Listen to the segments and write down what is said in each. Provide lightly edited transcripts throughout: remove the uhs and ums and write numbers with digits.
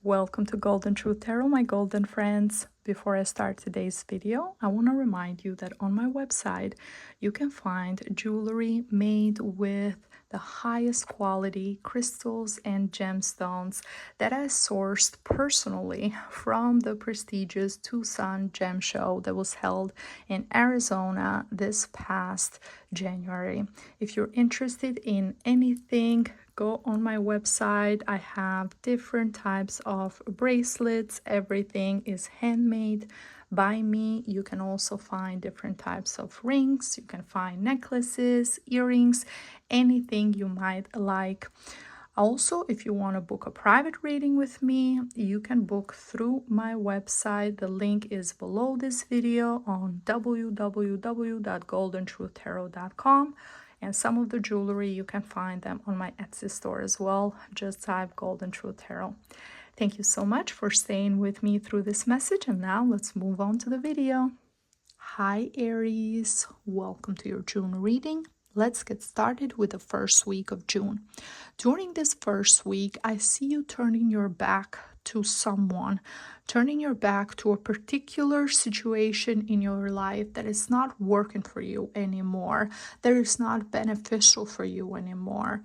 Welcome to Golden Truth Tarot, my golden friends. Before I start today's video, I want to remind you that on my website, you can find jewelry made with the highest quality crystals and gemstones that I sourced personally from the prestigious Tucson Gem Show that was held in Arizona this past January. If you're interested in anything, go on my website. I have different types of bracelets. Everything is handmade by me. You can also find different types of rings. You can find necklaces, earrings, anything you might like. Also, if you want to book a private reading with me, you can book through my website. The link is below this video on www.goldentruthtarot.com. And some of the jewelry, you can find them on my Etsy store as well. Just type Golden Truth Tarot. Thank you so much for staying with me through this message. And now let's move on to the video. Hi, Aries. Welcome to your June reading. Let's get started with the first week of June. During this first week, I see you turning your back to someone, turning your back to a particular situation in your life that is not working for you anymore, that is not beneficial for you anymore.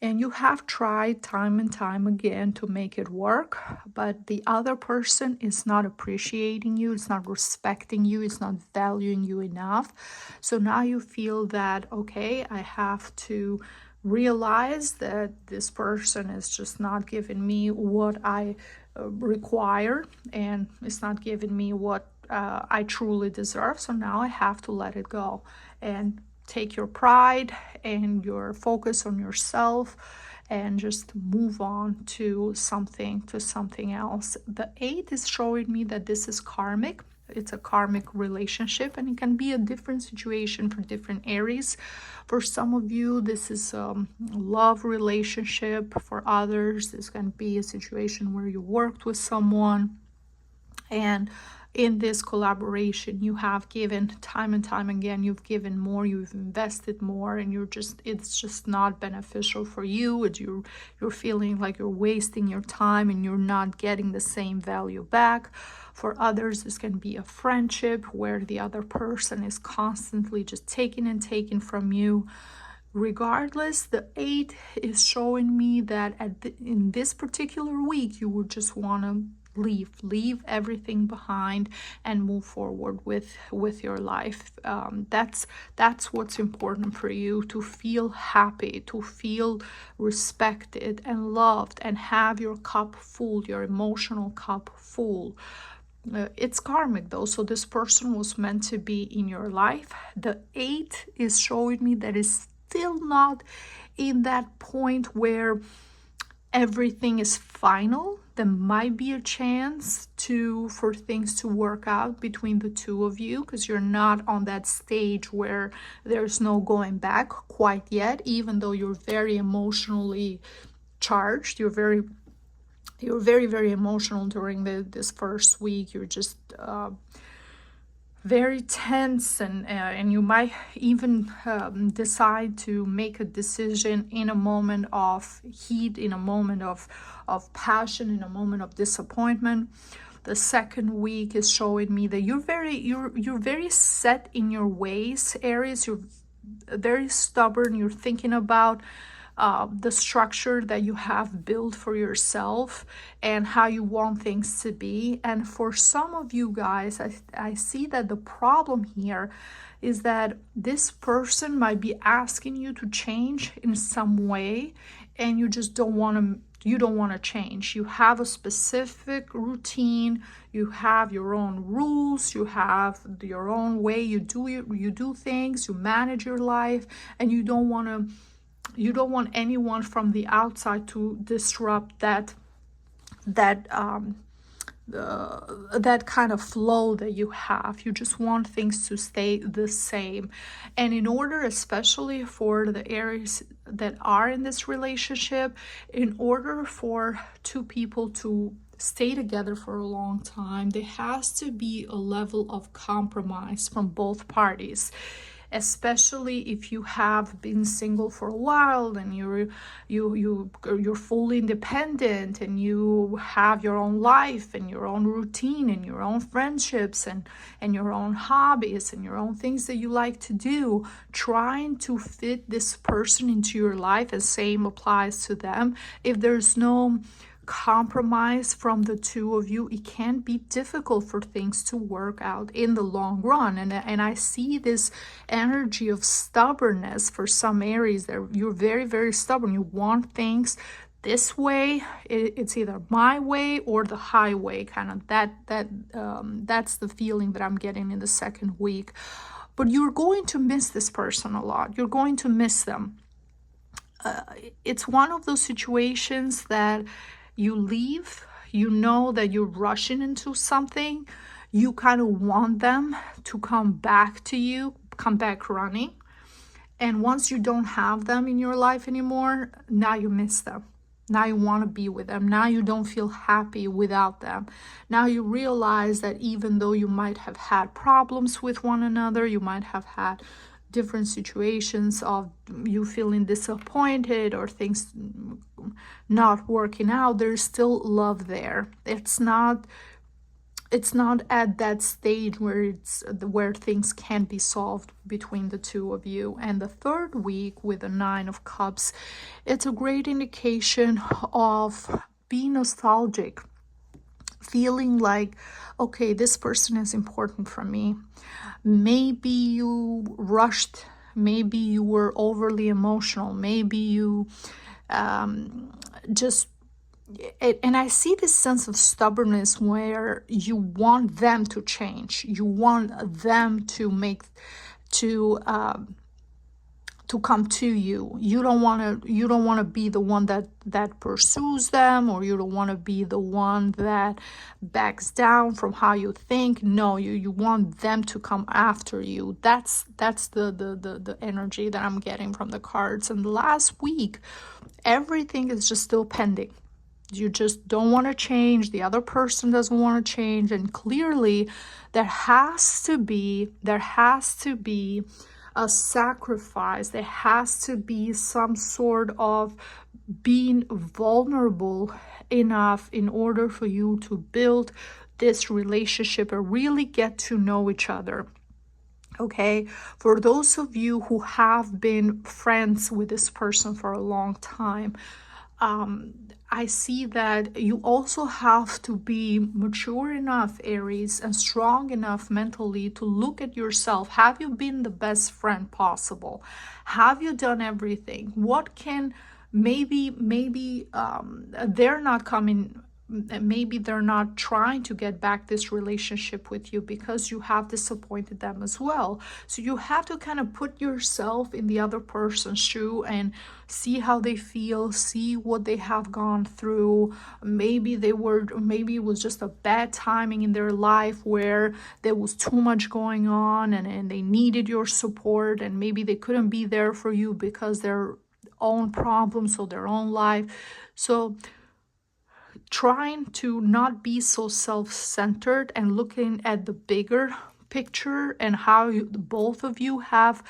And you have tried time and time again to make it work, but the other person is not appreciating you, it's not respecting you, it's not valuing you enough. So now you feel that, okay, I have to realize that this person is just not giving me what I require, and it's not giving me what I truly deserve. So now I have to let it go and take your pride and your focus on yourself and just move on to something else. The 8 is showing me that this is karmic. It's a karmic relationship, and it can be a different situation for different Aries. For some of you, this is a love relationship. For others, this can be a situation where you worked with someone, and in this collaboration you have given time and time again, you've given more, you've invested more, and it's just not beneficial for you. You're feeling like you're wasting your time and you're not getting the same value back. For others, this can be a friendship where the other person is constantly just taking and taking from you. Regardless, the 8 is showing me that in this particular week, you would just want to leave everything behind and move forward with your life. That's what's important for you, to feel happy, to feel respected and loved, and have your cup full, your emotional cup full. It's karmic though, so this person was meant to be in your life. The 8 is showing me that it's still not in that point where everything is final. There might be a chance for things to work out between the two of you, because you're not on that stage where there's no going back quite yet, even though you're very emotionally charged. You're very emotional during this first week. You're just very tense, and you might even decide to make a decision in a moment of heat, in a moment of passion, in a moment of disappointment. The second week is showing me that you're very set in your ways, Aries. You're very stubborn. You're thinking about the structure that you have built for yourself and how you want things to be. And for some of you guys, I see that the problem here is that this person might be asking you to change in some way, and you just don't want to change. You have a specific routine, you have your own rules, you have your own way you do things, you manage your life, and you don't want anyone from the outside to disrupt that kind of flow that you have. You just want things to stay the same. And in order, especially for the Aries that are in this relationship, in order for two people to stay together for a long time, there has to be a level of compromise from both parties. especially if you have been single for a while and you're fully independent and you have your own life and your own routine and your own friendships and your own hobbies and your own things that you like to do. Trying to fit this person into your life, and same applies to them. If there's no compromise from the two of you, it can be difficult for things to work out in the long run. And I see this energy of stubbornness for some Aries there. You're very, very stubborn. You want things this way. It's either my way or the highway, kind of that's the feeling that I'm getting in the second week. But you're going to miss this person a lot. You're going to miss them. It's one of those situations that you leave, you know that you're rushing into something, you kind of want them to come back to you, come back running. And once you don't have them in your life anymore, now you miss them. Now you want to be with them. Now you don't feel happy without them. Now you realize that even though you might have had problems with one another, you might have had different situations of you feeling disappointed or things not working out, there's still love there. It's not at that stage where things can be solved between the two of you. And the third week with the 9 of Cups, it's a great indication of being nostalgic, feeling like, okay, this person is important for me. Maybe you rushed, maybe you were overly emotional, maybe you just, and I see this sense of stubbornness where you want them to change, you want them to come to you. You don't want to be the one that pursues them, or you don't want to be the one that backs down from how you think. No, you want them to come after you. That's the energy that I'm getting from the cards. And last week, everything is just still pending. You just don't want to change. The other person doesn't want to change. And clearly there has to be a sacrifice. There has to be some sort of being vulnerable enough in order for you to build this relationship or really get to know each other. Okay, for those of you who have been friends with this person for a long time, I see that you also have to be mature enough, Aries, and strong enough mentally to look at yourself. Have you been the best friend possible? Have you done everything? What can maybe they're not coming, maybe they're not trying to get back this relationship with you because you have disappointed them as well. So you have to kind of put yourself in the other person's shoe and see how they feel, see what they have gone through. Maybe it was just a bad timing in their life where there was too much going on and they needed your support, and maybe they couldn't be there for you because their own problems or their own life. So trying to not be so self-centered and looking at the bigger picture and how both of you have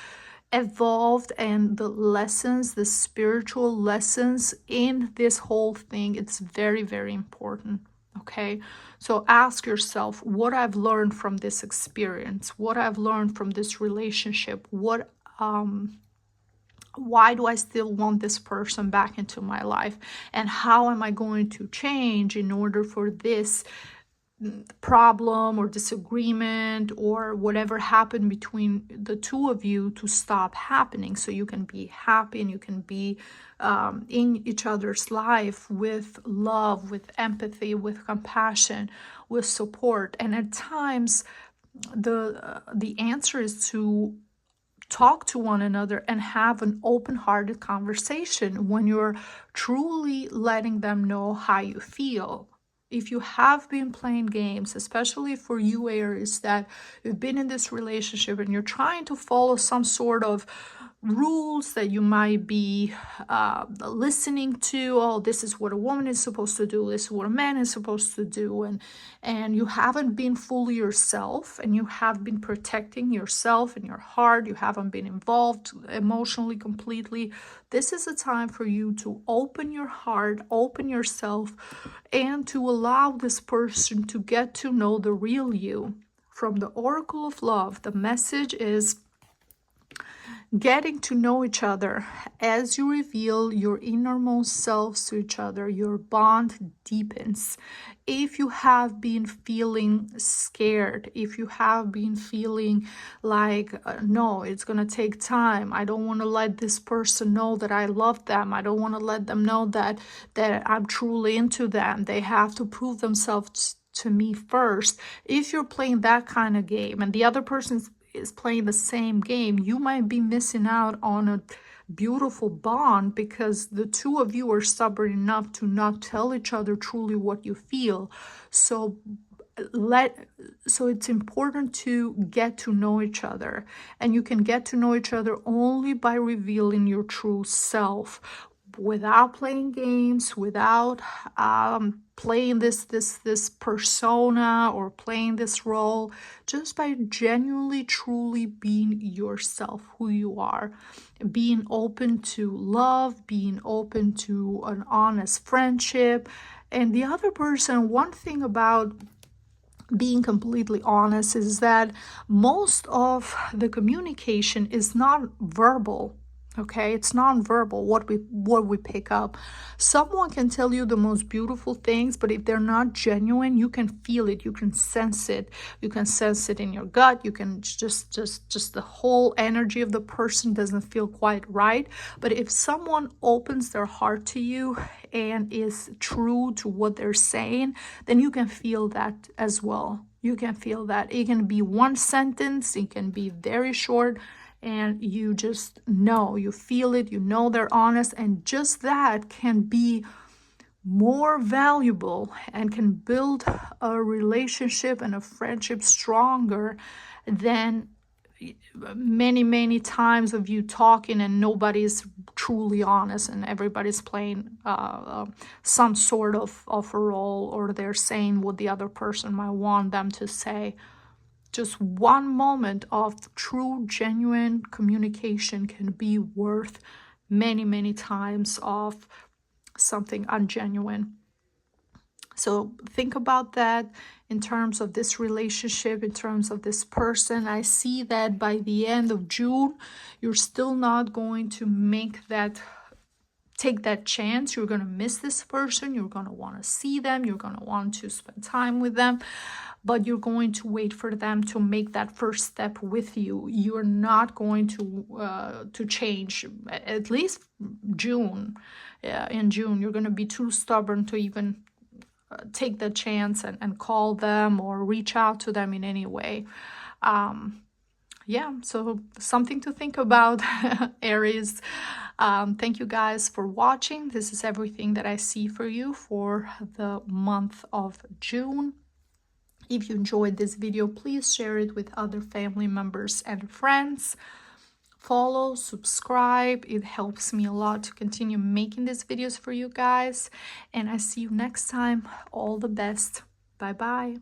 evolved, and the lessons, the spiritual lessons in this whole thing, it's very, very important. Okay, so ask yourself, what I've learned from this experience, what I've learned from this relationship, why do I still want this person back into my life, and how am I going to change in order for this problem or disagreement or whatever happened between the two of you to stop happening, so you can be happy and you can be in each other's life with love, with empathy, with compassion, with support. And at times the answer is to talk to one another and have an open-hearted conversation when you're truly letting them know how you feel. If you have been playing games, especially for you Aries, that you've been in this relationship and you're trying to follow some sort of rules that you might be listening to. Oh, this is what a woman is supposed to do, this is what a man is supposed to do, and you haven't been fully yourself, and you have been protecting yourself and your heart. You haven't been involved emotionally completely. This is a time for you to open your heart, open yourself, and to allow this person to get to know the real you. From the Oracle of Love, the message is getting to know each other. As you reveal your innermost selves to each other, your bond deepens. If you have been feeling scared, if you have been feeling like, no, it's going to take time, I don't want to let this person know that I love them, I don't want to let them know that I'm truly into them, they have to prove themselves to me first. If you're playing that kind of game and the other person's is playing the same game, you might be missing out on a beautiful bond, because the two of you are stubborn enough to not tell each other truly what you feel. So it's important to get to know each other, and you can get to know each other only by revealing your true self, without playing games, without playing this persona or playing this role, just by genuinely, truly being yourself, who you are, being open to love, being open to an honest friendship. And the other person, one thing about being completely honest is that most of the communication is not verbal. Okay, it's non-verbal, what we pick up. Someone can tell you the most beautiful things, but if they're not genuine, you can feel it, you can sense it. You can sense it in your gut. You can just the whole energy of the person doesn't feel quite right. But if someone opens their heart to you and is true to what they're saying, then you can feel that as well. You can feel that. It can be one sentence, it can be very short, and you just know, you feel it, you know they're honest, and just that can be more valuable and can build a relationship and a friendship stronger than many times of you talking and nobody's truly honest and everybody's playing some sort of a role, or they're saying what the other person might want them to say. Just one moment of true, genuine communication can be worth many times of something ungenuine. So think about that in terms of this relationship, in terms of this person. I see that by the end of June, you're still not going to take that chance. You're going to miss this person. You're going to want to see them. You're going to want to spend time with them. But you're going to wait for them to make that first step with you. You're not going to change, at least June. In June, you're going to be too stubborn to even take the chance and call them or reach out to them in any way. Yeah, so something to think about, Aries. Thank you guys for watching. This is everything that I see for you for the month of June. If you enjoyed this video, please share it with other family members and friends. Follow, subscribe. It helps me a lot to continue making these videos for you guys. And I see you next time. All the best. Bye-bye.